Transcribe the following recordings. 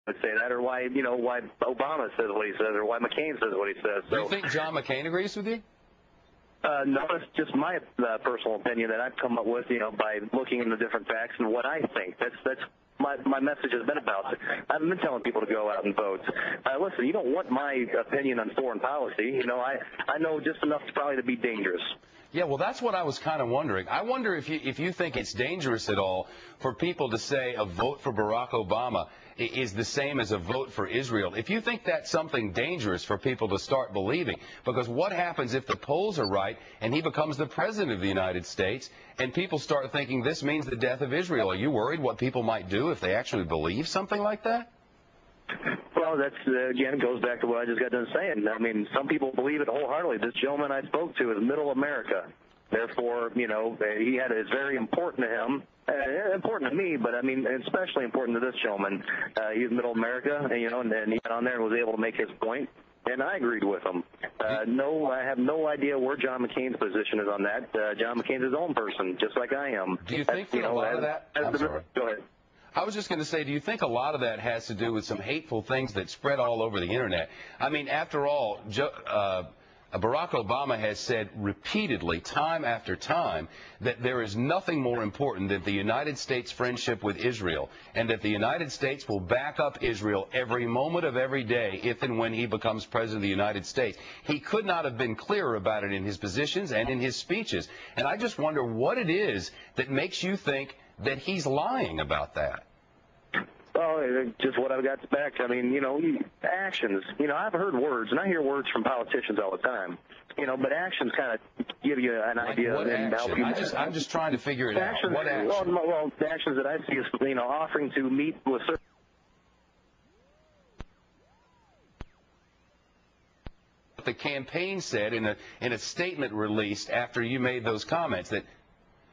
would say that, or why Obama says what he says, or why McCain says what he says. So, do you think John McCain agrees with you? No, it's just my personal opinion that I've come up with, by looking into different facts and what I think. That's my message has been about. I've been telling people to go out and vote. Listen, you don't want my opinion on foreign policy. I know just enough probably to be dangerous. Yeah, well, that's what I was kind of wondering. I wonder if you think it's dangerous at all for people to say a vote for Barack Obama is the same as a vote for Israel. If you think that's something dangerous for people to start believing, because what happens if the polls are right and he becomes the president of the United States and people start thinking this means the death of Israel? Are you worried what people might do if they actually believe something like that? Well, that's, again, goes back to what I just got done saying. I mean, some people believe it wholeheartedly. This gentleman I spoke to is middle America. Therefore, he had it's very important to him. Important to me, but I mean, especially important to this gentleman. He's middle America, and he got on there and was able to make his point, and I agreed with him. No, I have no idea where John McCain's position is on that. John McCain's his own person, just like I am. Do you think that a lot of that? I'm sorry. Go ahead. I was just going to say, do you think a lot of that has to do with some hateful things that spread all over the Internet? I mean, after all, Barack Obama has said repeatedly, time after time, that there is nothing more important than the United States' friendship with Israel, and that the United States will back up Israel every moment of every day if and when he becomes president of the United States. He could not have been clearer about it in his positions and in his speeches. And I just wonder what it is that makes you think that he's lying about that. Well, just what I've got back. I mean, actions. I've heard words, and I hear words from politicians all the time. But actions kind of give you an idea. What and action? I'm just trying to figure it out. What action? Well, the actions that I see is, offering to meet with certain. The campaign said in a statement released after you made those comments that.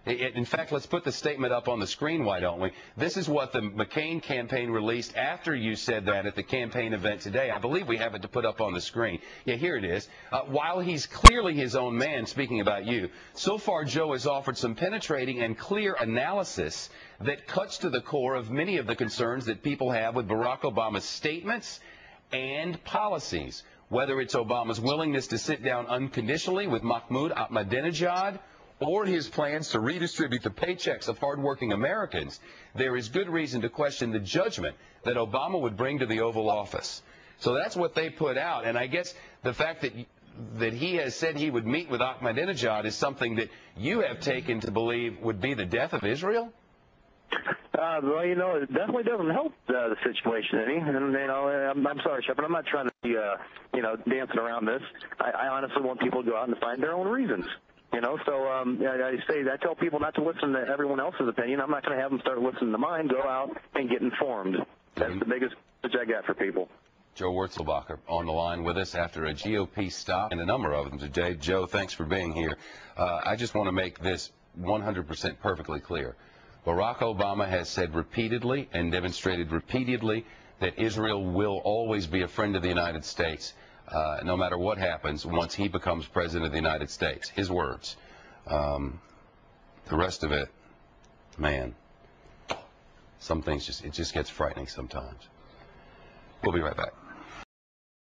In fact, let's put the statement up on the screen, why don't we? This is what the McCain campaign released after you said that at the campaign event today. I believe we have it to put up on the screen. Yeah, here it is. While he's clearly his own man, speaking about you, so far Joe has offered some penetrating and clear analysis that cuts to the core of many of the concerns that people have with Barack Obama's statements and policies, whether it's Obama's willingness to sit down unconditionally with Mahmoud Ahmadinejad, or his plans to redistribute the paychecks of hardworking Americans. There is good reason to question the judgment that Obama would bring to the Oval Office. So that's what they put out. And I guess the fact that he has said he would meet with Ahmadinejad is something that you have taken to believe would be the death of Israel? Well, it definitely doesn't help the situation any. And, I'm sorry, Shepard, I'm not trying to be, dancing around this. I honestly want people to go out and find their own reasons. I tell people not to listen to everyone else's opinion. I'm not going to have them start listening to mine. Go out and get informed. That's the biggest message I got for people. Joe Wurzelbacher on the line with us after a GOP stop and a number of them today. Joe, thanks for being here. I just want to make this 100% perfectly clear. Barack Obama has said repeatedly and demonstrated repeatedly that Israel will always be a friend of the United States. No matter what happens once he becomes president of the United States. His words. The rest of it, man, some things it just gets frightening sometimes. We'll be right back.